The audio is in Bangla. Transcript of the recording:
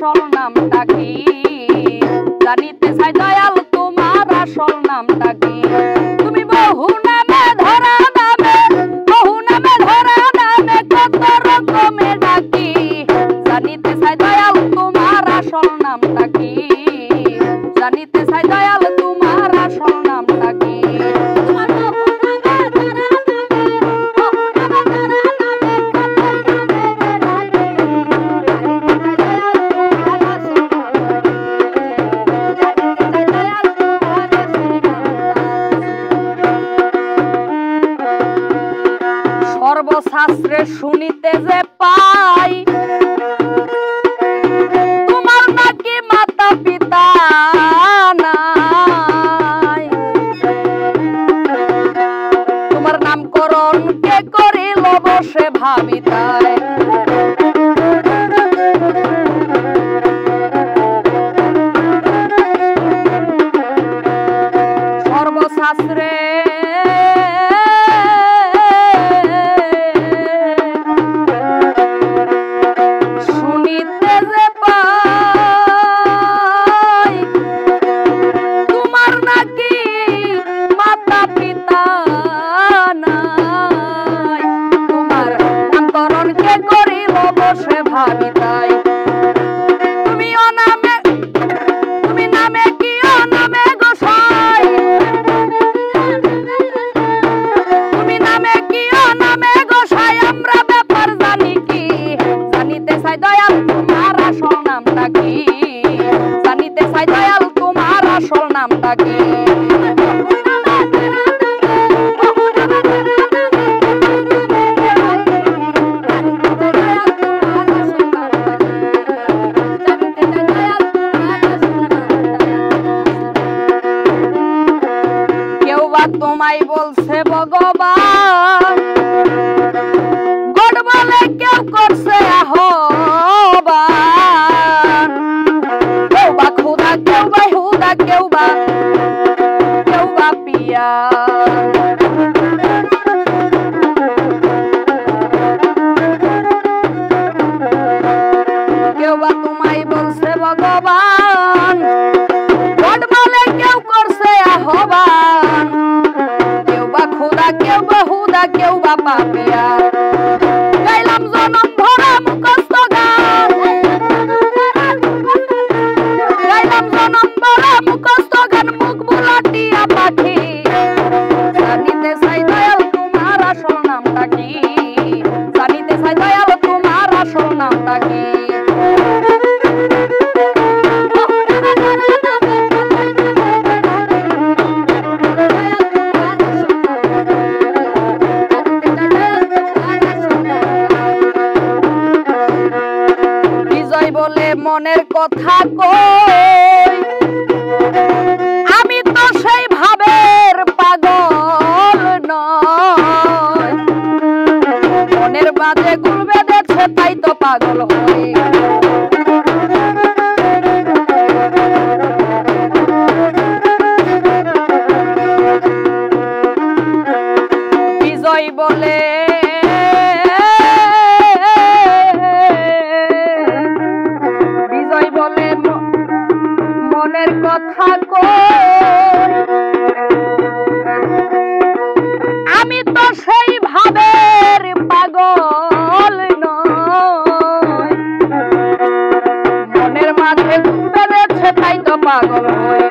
আসল নামটা কি? জানিতে চাই দয়াল তোমার আসল নামটা কি? তুমি বহু নামে ধরা নামে, বহু নামে ধরা নামে কত রকমে ডাকি। জানিতে চাই দয়াল তোমার আসল নামটা কি? জানিতে চাই দয়াল তোমার আসল নামটা কি? সর্বশাস্ত্রে শুনিতে যে পাই তোমার নাকি মাতা পিতা নাই। তোমার নামকরণ কে করিল বসে ভাবি তাই। সর্বশাস্ত্রে ভাবি তাই। তুমি অনামে, তুমি নামে কি অনামে গোসাই, তুমি নামে কি অনামে গোসাই, আমরা ব্যাপার জানি কি? জানিতে চাই দয়াল তোমার আসল নামটা কি? জানিতে চাই দয়াল তোমার আসল নামটা কি? তোমায় বলছে ভগবান, গড বলে কেউ করছে আহ্বান। কেউ বা খুদা, কেউ বা হুদা, কেউ বা পিয়া। কেউ বা তোমায় বলছে ভগবান, গড বলে কেউ করছে আহ্বান। খুদা কেউ বা হুদা, কেউ বা পাপিয়া। গাইলাম জনম ভরা মুখস্থ গান, গাইলাম জনম ভরা মুখস্থ গান, মুখ বুলাটিয়া পাখি। জানিতে চাই দয়াল তোমার আসল নামটা কি? জানিতে চাই দয়াল তোমার আসল নামটা কি? বলে মনের কথা কই, আমি তো সেই ভাবের পাগল নয়। মনের বাজে গুল বেঁধেছে তাই তো পাগল হই। বিজয় বলে মনের কথা কই, আমি তো সেই ভাবের পাগল নয়। মনের মাঝে বেঁধেছে তাই তো পাগল হই।